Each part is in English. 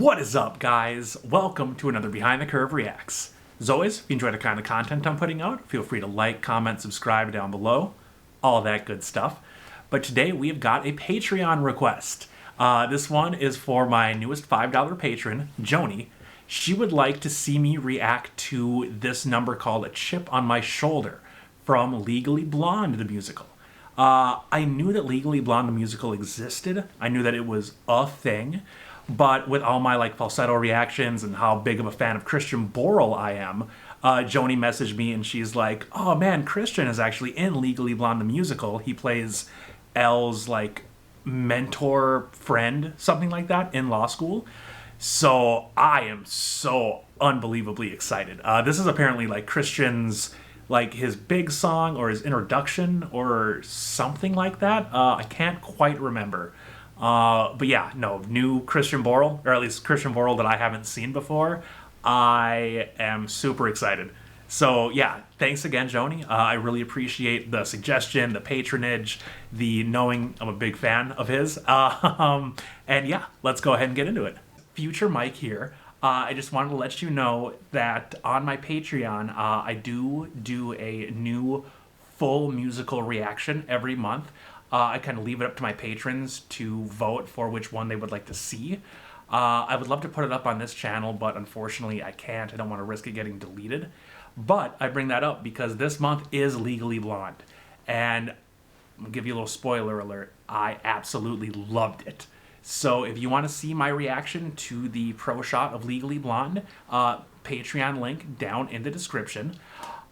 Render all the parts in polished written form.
What is up, guys? Welcome to another Behind the Curve Reacts. As always, if you enjoy the kind of content I'm putting out, feel free to like, comment, subscribe down below. All that good stuff. But today we have got a Patreon request. This one is for my newest $5 patron, Joni. She would like to see me react to this number called A Chip on My Shoulder from Legally Blonde, the musical. I knew that Legally Blonde, the musical, existed. I knew that it was a thing. But with all my falsetto reactions and how big of a fan of Christian Borle I am, Joni messaged me and she's like, oh man, Christian is actually in Legally Blonde the musical. He plays Elle's mentor friend, something like that, in law school. So I am so unbelievably excited. This is apparently Christian's his big song or his introduction or something like that. I can't quite remember. But yeah, no, new Christian Borle, or at least Christian Borle that I haven't seen before. I am super excited. So yeah, thanks again, Joni. I really appreciate the suggestion, the patronage, the knowing I'm a big fan of his. And yeah, let's go ahead and get into it. Future Mike here. I just wanted to let you know that on my Patreon, I do a new full musical reaction every month. I kind of leave it up to my patrons to vote for which one they would like to see. I would love to put it up on this channel, but unfortunately I can't. I don't want to risk it getting deleted. But I bring that up because this month is Legally Blonde. And I'm going to give you a little spoiler alert. I absolutely loved it. So if you want to see my reaction to the pro shot of Legally Blonde, Patreon link down in the description.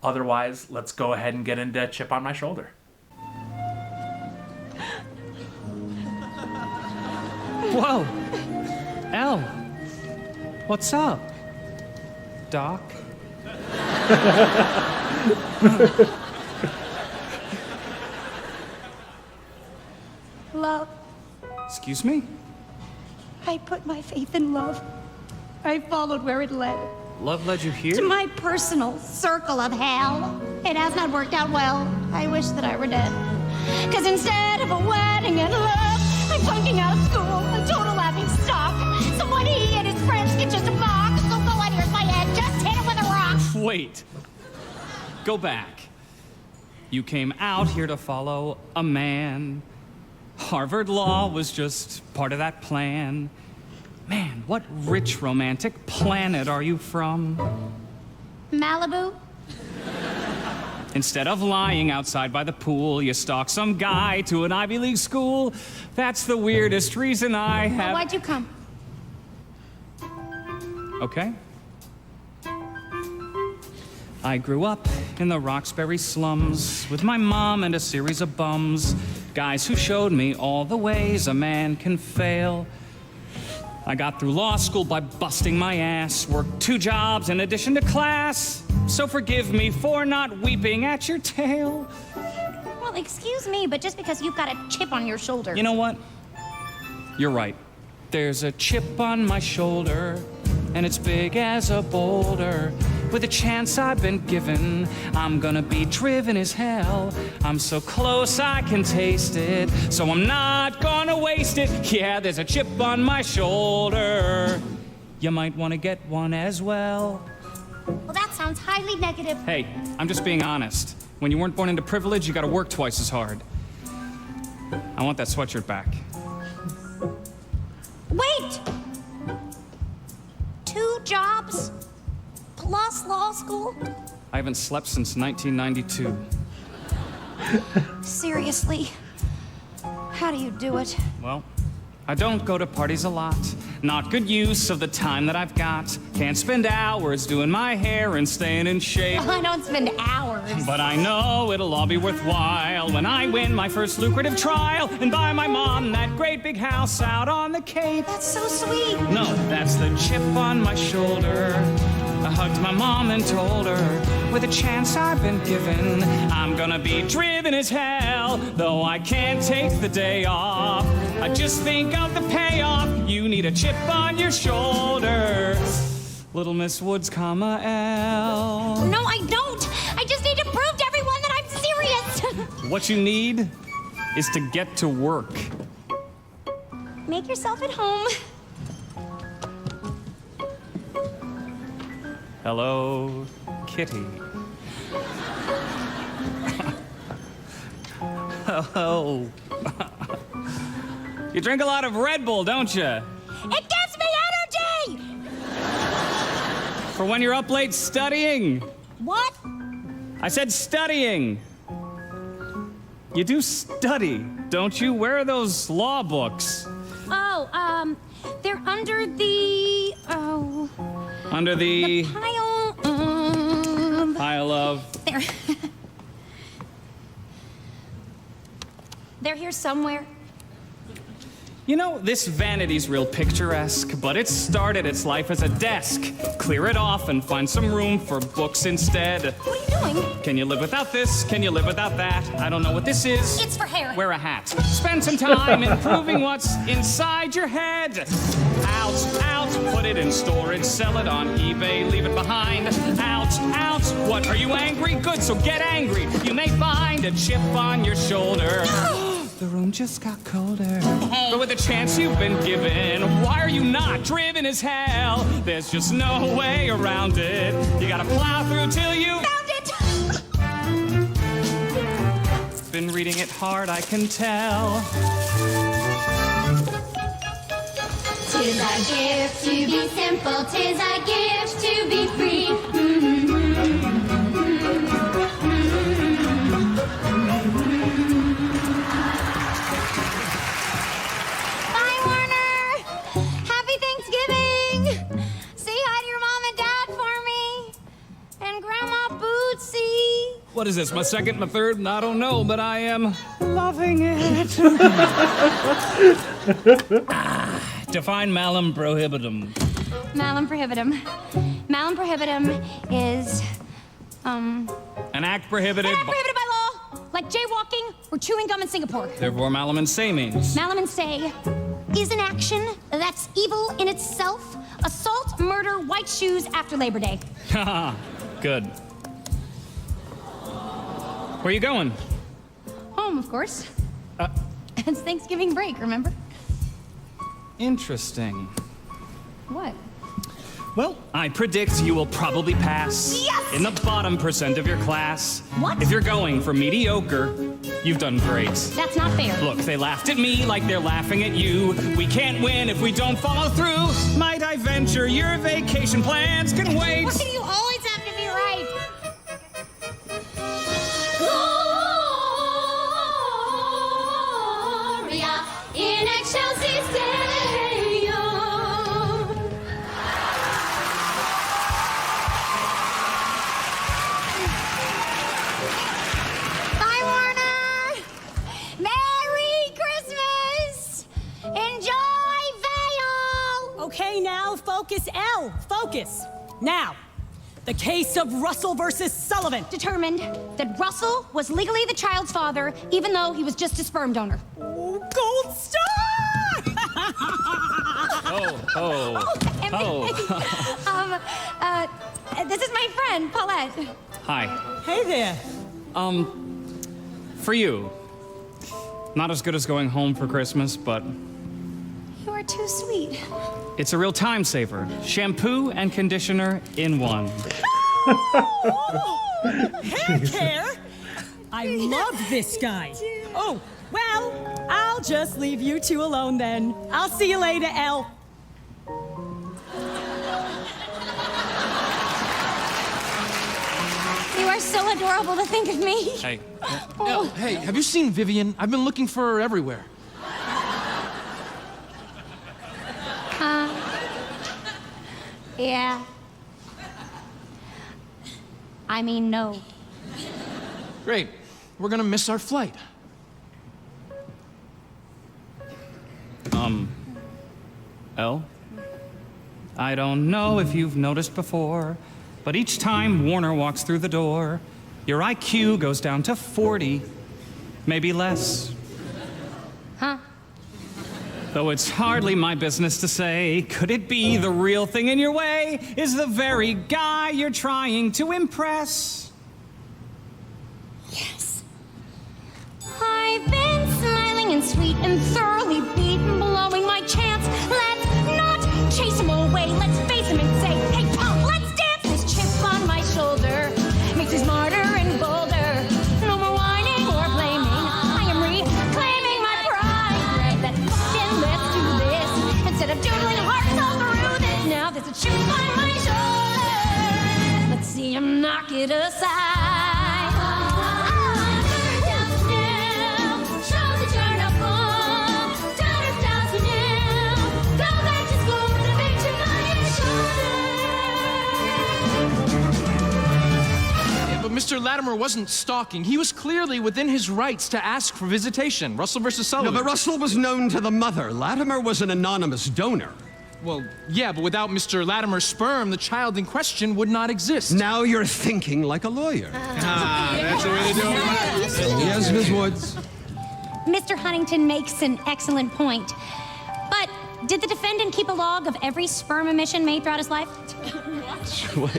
Otherwise, let's go ahead and get into Chip on My Shoulder. Whoa! Elle! What's up? Doc? Love. Excuse me? I put my faith in love. I followed where it led. Love led you here? To my personal circle of hell. It has not worked out well. I wish that I were dead. 'Cause instead of a wedding and love, I'm flunking out of school, a total laughing stock. Someone he and his friends get just a mock. So go on, here's my head, just hit it with a rock. Wait. Go back. You came out here to follow a man. Harvard Law was just part of that plan. Man, what rich romantic planet are you from? Malibu? Instead of lying outside by the pool, you stalk some guy to an Ivy League school. That's the weirdest reason I have... Why'd you come? Okay. I grew up in the Roxbury slums with my mom and a series of bums. Guys who showed me all the ways a man can fail. I got through law school by busting my ass, worked 2 jobs in addition to class. So forgive me for not weeping at your tail. Well, excuse me, but just because you've got a chip on your shoulder. You know what? You're right. There's a chip on my shoulder, and it's big as a boulder. With a chance I've been given, I'm gonna be driven as hell. I'm so close I can taste it, so I'm not gonna waste it. Yeah, there's a chip on my shoulder. You might want to get one as well. Well, that sounds highly negative. Hey, I'm just being honest. When you weren't born into privilege, you gotta work twice as hard. I want that sweatshirt back. Wait! 2 jobs? Plus law school? I haven't slept since 1992. Seriously? How do you do it? Well, I don't go to parties a lot. Not good use of the time that I've got. Can't spend hours doing my hair and staying in shape. I don't spend hours. But I know it'll all be worthwhile when I win my first lucrative trial and buy my mom that great big house out on the Cape. That's so sweet. No, that's the chip on my shoulder. I hugged my mom and told her, with a chance I've been given, I'm gonna be driven as hell, though I can't take the day off. I just think of the payoff. You need a chip on your shoulder. Little Miss Woods, comma, L. No, I don't. I just need to prove to everyone that I'm serious. What you need is to get to work. Make yourself at home. Hello, Kitty. Oh. You drink a lot of Red Bull, don't you? It gives me energy! For when you're up late studying. What? I said studying. You do study, don't you? Where are those law books? Oh, they're under the... Under the pile... pile of... They're... They're here somewhere. You know, this vanity's real picturesque, but it started its life as a desk. Clear it off and find some room for books instead. What are you doing? Can you live without this? Can you live without that? I don't know what this is. It's for hair. Wear a hat. Spend some time improving what's inside your head. Out, out, put it in storage, sell it on eBay, leave it behind. Out, out, what, are you angry? Good, so get angry. You may find a chip on your shoulder. The room just got colder. But with the chance you've been given, why are you not driven as hell? There's just no way around it. You gotta plow through till you Found it! been reading it hard, I can tell. Tis our gift to be simple, tis our gift to be free. Bye, Warner! Happy Thanksgiving! Say hi to your mom and dad for me. And Grandma Bootsy. What is this, my second, my third? I don't know, but I am loving it. Define malum prohibitum. Malum prohibitum. Malum prohibitum is, An act prohibited. not prohibited by law, like jaywalking or chewing gum in Singapore. Therefore, malum in se means. Malum in se is an action that's evil in itself. Assault, murder, white shoes after Labor Day. Haha, good. Where you going? Home, of course. It's Thanksgiving break, remember? Interesting. What? Well, I predict you will probably pass Yes! in the bottom % of your class. What? If you're going for mediocre, you've done great. That's not fair. Look, they laughed at me like they're laughing at you. We can't win if we don't follow through. Might I venture your vacation plans can wait? Why do you always have to be right? Gloria in excelsis Deo. Bye, Warner. Merry Christmas. Enjoy Vale. Okay, now focus, L. Focus. Now, the case of Russell versus Sullivan. Determined that Russell was legally the child's father, even though he was just a sperm donor. Gold star! This is my friend, Paulette. Hi. Hey there. For you. Not as good as going home for Christmas, but You are too sweet. it's a real time saver. Shampoo and conditioner in one. Hair care? I love this guy. Oh, well, I'll just leave you two alone then. I'll see you later, L. You are so adorable to think of me. Hey. Oh, hey, have you seen Vivian? I've been looking for her everywhere. Yeah. I mean, no. Great. We're gonna miss our flight. L? I don't know if you've noticed before, but each time Warner walks through the door, your IQ goes down to 40, maybe less. Huh? Though it's hardly my business to say, could it be the real thing in your way is the very guy you're trying to impress? Yes. I've been smiling and sweet and thoroughly beaten, blowing my chance. Let's not chase him away. Let's face him and say, hey, punk, let's dance this chip it aside. Turn down the now, show the turn up full. Turn it down to now, go back to school with a big chip on your shoulder. Yeah, but Mr. Latimer wasn't stalking. He was clearly within his rights to ask for visitation. Russell versus Sullivan. No, but Russell was known to the mother. Latimer was an anonymous donor. Well, yeah, but without Mr. Latimer's sperm, the child in question would not exist. Now you're thinking like a lawyer. That's the way to do it. Yes, Miss Woods. Mr. Huntington makes an excellent point. But did the defendant keep a log of every sperm emission made throughout his life?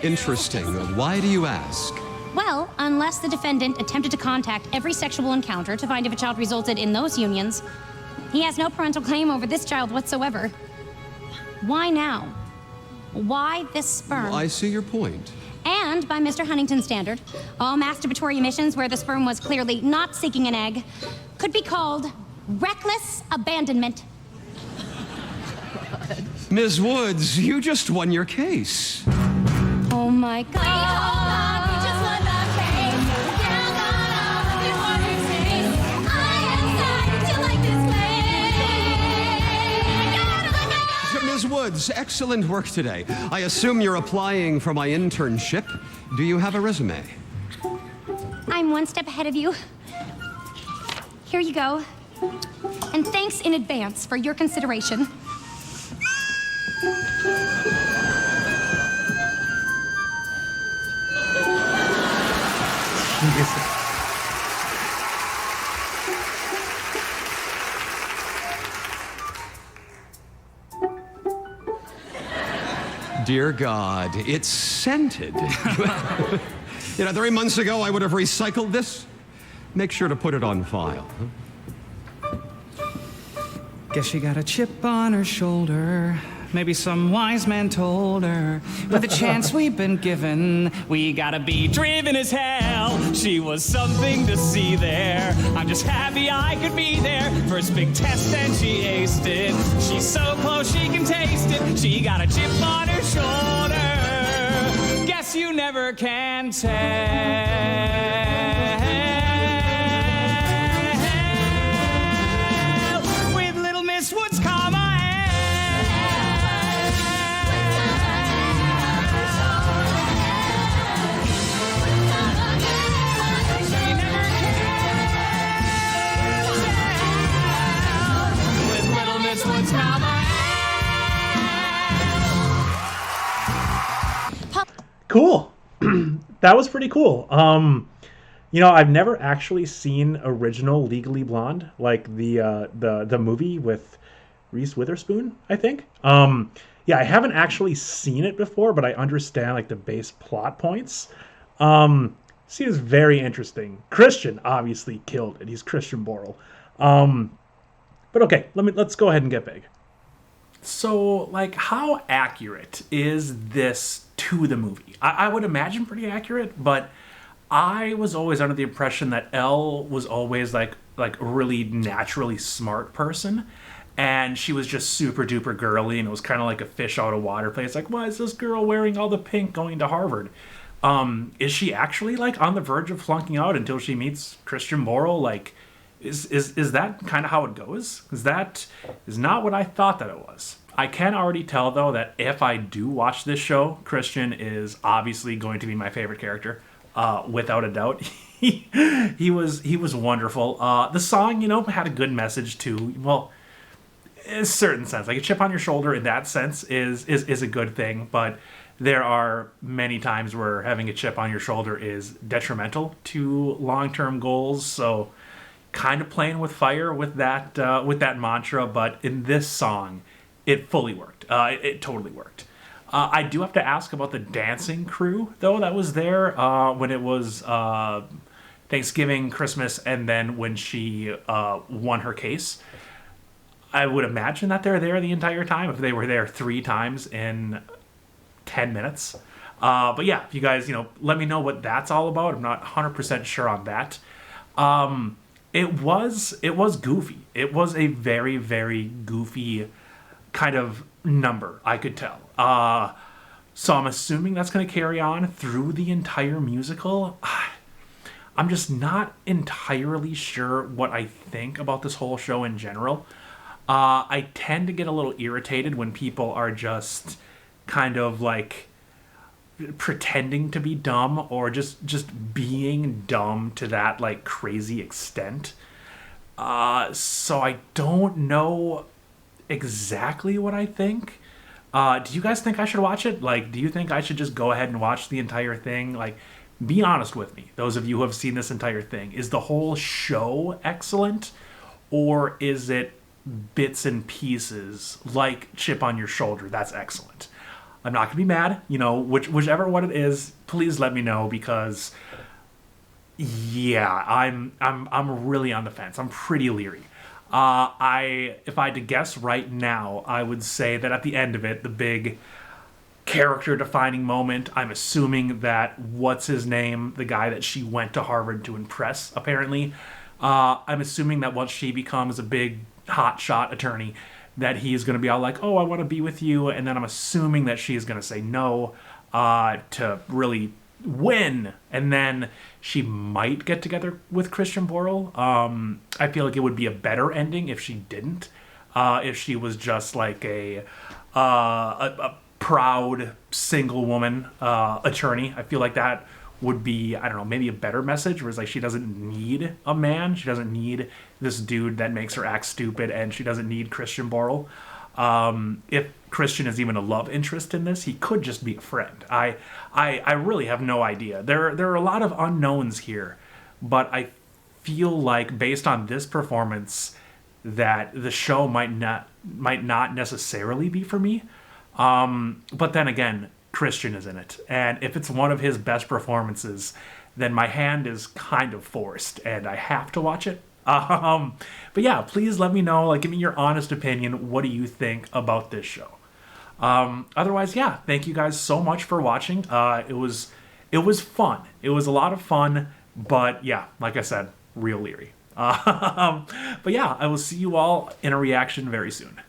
Interesting. Why do you ask? Well, unless the defendant attempted to contact every sexual encounter to find if a child resulted in those unions, he has no parental claim over this child whatsoever. Why now? Why this sperm? Well, I see your point. And by Mr. Huntington's standard, all masturbatory emissions where the sperm was clearly not seeking an egg could be called reckless abandonment. Ms. Woods, you just won your case. Oh my God. Wait, hold on, we just won the case. Down, gone off, we won his face. I am starting to like this place. Ms. Woods, excellent work today. I assume you're applying for my internship. Do you have a resume? I'm one step ahead of you. Here you go. And thanks in advance for your consideration. Dear God, it's scented. 3 months ago, I would have recycled this. Make sure to put it on file. Guess she got a chip on her shoulder. Maybe some wise man told her. With the chance we've been given, we gotta be driven as hell. She was something to see there. I'm just happy I could be there. First big test and she aced it. She's so close she can taste it. She got a chip on her shoulder. Guess you never can tell. With little Miss Woods, come on. Cool. That was pretty cool. I've never actually seen original Legally Blonde, like the movie with Reese Witherspoon, I think. I haven't actually seen it before, but I understand like the base plot points. Seems very interesting. Christian obviously killed it. He's Christian Borle. But okay, let's go ahead and get big. So, like, how accurate is this to the movie? I would imagine pretty accurate, but I was always under the impression that Elle was always like a really naturally smart person, and she was just super duper girly, and it was kind of like a fish out of water place. Like, why is this girl wearing all the pink going to Harvard? Is she actually like on the verge of flunking out until she meets Christian Borle? Like, is that kind of how it goes? Because that is not what I thought that it was. I can already tell, though, that if I do watch this show, Christian is obviously going to be my favorite character, without a doubt. He was wonderful. The song, had a good message too. Well, in a certain sense, like a chip on your shoulder in that sense is a good thing, but there are many times where having a chip on your shoulder is detrimental to long-term goals. So, kind of playing with fire with that mantra, but in this song, it fully worked. It totally worked. I do have to ask about the dancing crew, though, that was there when it was Thanksgiving, Christmas, and then when she won her case. I would imagine that they're there the entire time if they were there 3 times in 10 minutes. But yeah, if you guys, let me know what that's all about. I'm not 100% sure on that. It was goofy. It was a very, very goofy kind of number, I could tell. So I'm assuming that's going to carry on through the entire musical. I'm just not entirely sure what I think about this whole show in general. I tend to get a little irritated when people are just kind of like pretending to be dumb or just being dumb to that like crazy extent. So I don't know exactly what I think. Do you guys think I should watch it? Like, do you think I should just go ahead and watch the entire thing? Like, be honest with me. Those of you who have seen this entire thing. Is the whole show excellent? Or is it bits and pieces like Chip on Your Shoulder? That's excellent. I'm not going to be mad. You know, whichever one it is, please let me know because, yeah, I'm really on the fence. I'm pretty leery. If I had to guess right now, I would say that at the end of it, the big character-defining moment, I'm assuming that what's his name, the guy that she went to Harvard to impress, apparently, I'm assuming that once she becomes a big hotshot attorney, that he's going to be all like, "Oh, I want to be with you," and then I'm assuming that she is going to say no to really win, and then she might get together with Christian Borle. I feel like it would be a better ending if she didn't. If she was just like a proud single woman attorney, I feel like that would be, I don't know, maybe a better message. Where it's like she doesn't need a man, she doesn't need this dude that makes her act stupid, and she doesn't need Christian Borle. If Christian is even a love interest in this, he could just be a friend. I really have no idea. There are a lot of unknowns here, but I feel like based on this performance that the show might not necessarily be for me. But then again, Christian is in it, and if it's one of his best performances, then my hand is kind of forced, and I have to watch it. But yeah, please let me know, like, give me your honest opinion. What do you think about this show? Otherwise, yeah, thank you guys so much for watching. It was fun. It was a lot of fun, but yeah, like I said, real leery. But yeah, I will see you all in a reaction very soon.